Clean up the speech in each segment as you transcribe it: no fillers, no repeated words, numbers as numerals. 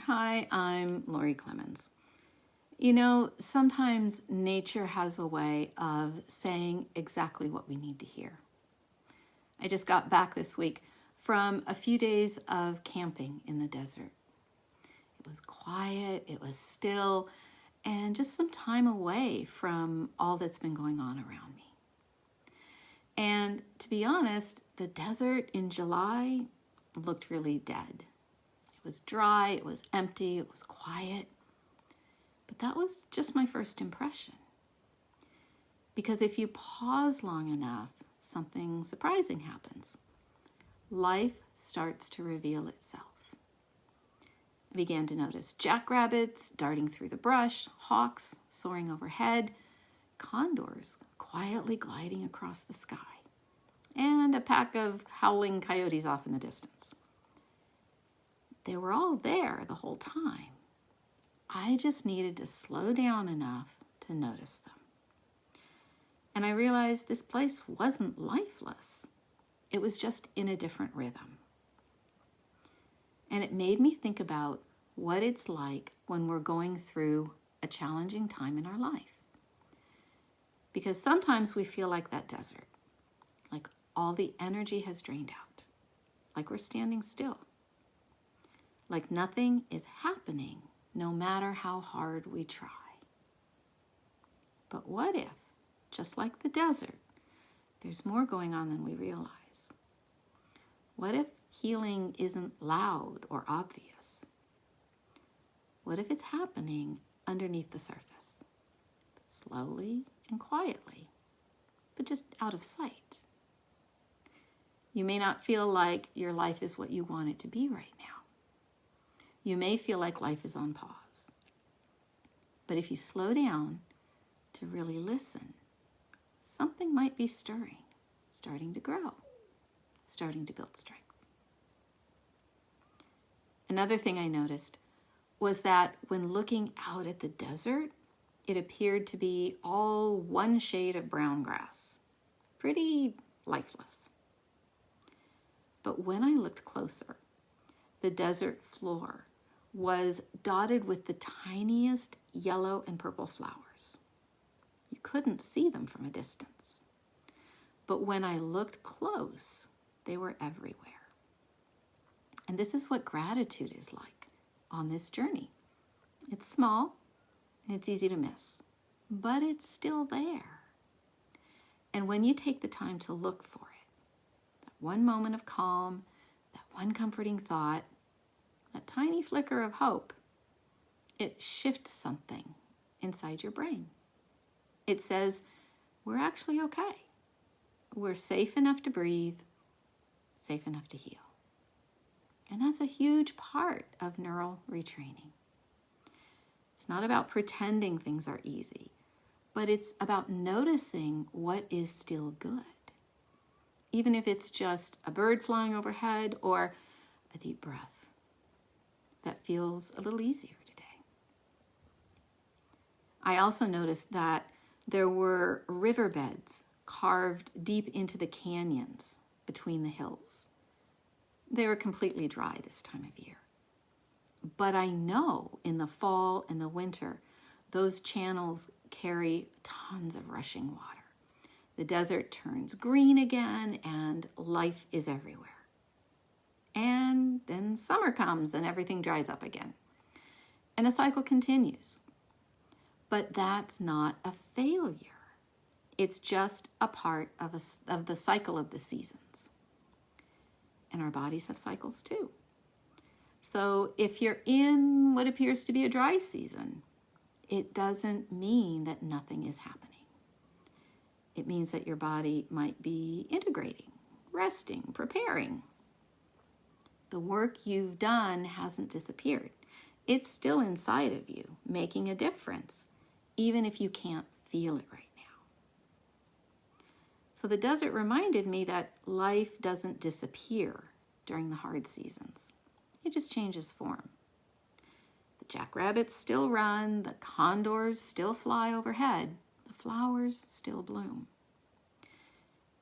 Hi, I'm Lori Clemmons. You know, sometimes nature has a way of saying exactly what we need to hear. I just got back this week from a few days of camping in the desert. It was quiet, it was still, and just some time away from all that's been going on around me. And to be honest, the desert in July looked really dead. It was dry, it was empty, it was quiet. But that was just my first impression. Because if you pause long enough, something surprising happens. Life starts to reveal itself. I began to notice jackrabbits darting through the brush, hawks soaring overhead, condors quietly gliding across the sky, and a pack of howling coyotes off in the distance. They were all there the whole time. I just needed to slow down enough to notice them. And I realized this place wasn't lifeless. It was just in a different rhythm. And it made me think about what it's like when we're going through a challenging time in our life. Because sometimes we feel like that desert, like all the energy has drained out, like we're standing still, like nothing is happening no matter how hard we try. But what if, just like the desert, there's more going on than we realize? What if healing isn't loud or obvious? What if it's happening underneath the surface, slowly and quietly, but just out of sight? You may not feel like your life is what you want it to be right now. You may feel like life is on pause. But if you slow down to really listen, something might be stirring, starting to grow, starting to build strength. Another thing I noticed was that when looking out at the desert, it appeared to be all one shade of brown grass, pretty lifeless. But when I looked closer, the desert floor was dotted with the tiniest yellow and purple flowers. You couldn't see them from a distance. But when I looked close, they were everywhere. And this is what gratitude is like on this journey. It's small and it's easy to miss, but it's still there. And when you take the time to look for it, that one moment of calm, that one comforting thought, that tiny flicker of hope, it shifts something inside your brain. It says, we're actually okay. We're safe enough to breathe, safe enough to heal. And that's a huge part of neural retraining. It's not about pretending things are easy, but it's about noticing what is still good. Even if it's just a bird flying overhead or a deep breath that feels a little easier today. I also noticed that there were riverbeds carved deep into the canyons between the hills. They were completely dry this time of year. But I know in the fall and the winter, those channels carry tons of rushing water. The desert turns green again and life is everywhere. And then summer comes and everything dries up again. And the cycle continues. But that's not a failure. It's just a part of the cycle of the seasons. And our bodies have cycles too. So if you're in what appears to be a dry season, it doesn't mean that nothing is happening. It means that your body might be integrating, resting, preparing. The work you've done hasn't disappeared. It's still inside of you, making a difference, even if you can't feel it right now. So the desert reminded me that life doesn't disappear during the hard seasons. It just changes form. The jackrabbits still run, the condors still fly overhead, the flowers still bloom.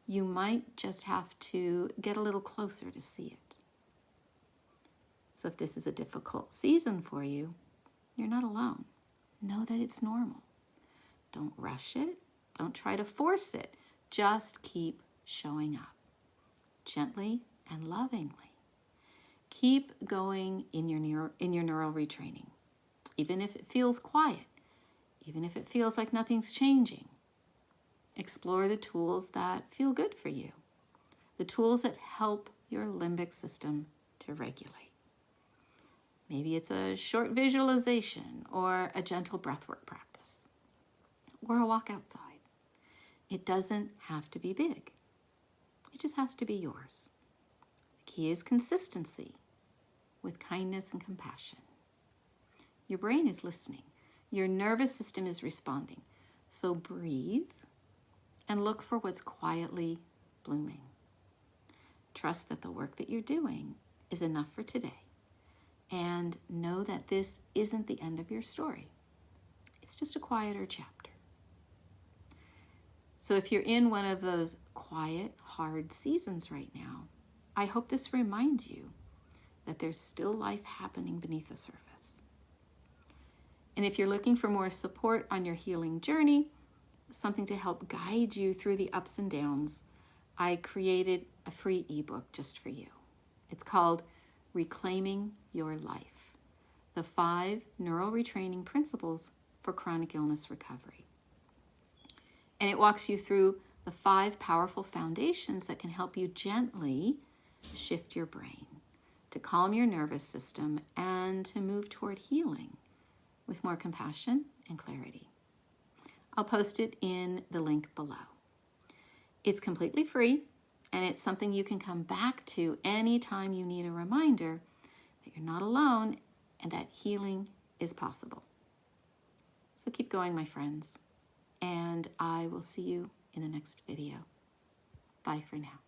You might just have to get a little closer to see it. So if this is a difficult season for you, you're not alone. Know that it's normal. Don't rush it. Don't try to force it. Just keep showing up gently and lovingly. Keep going in your neural retraining, even if it feels quiet, even if it feels like nothing's changing. Explore the tools that feel good for you, the tools that help your limbic system to regulate. Maybe it's a short visualization or a gentle breathwork practice or a walk outside. It doesn't have to be big. It just has to be yours. The key is consistency with kindness and compassion. Your brain is listening. Your nervous system is responding. So breathe and look for what's quietly blooming. Trust that the work that you're doing is enough for today. And know that this isn't the end of your story. It's just a quieter chapter. So if you're in one of those quiet, hard seasons right now, I hope this reminds you that there's still life happening beneath the surface. And if you're looking for more support on your healing journey, something to help guide you through the ups and downs, I created a free ebook just for you. It's called Reclaiming Your Life, the 5 Neural Retraining Principles for Chronic Illness Recovery. And it walks you through the 5 powerful foundations that can help you gently shift your brain, to calm your nervous system, and to move toward healing with more compassion and clarity. I'll post it in the link below. It's completely free, and it's something you can come back to anytime you need a reminder that you're not alone and that healing is possible. So keep going, my friends, and I will see you in the next video. Bye for now.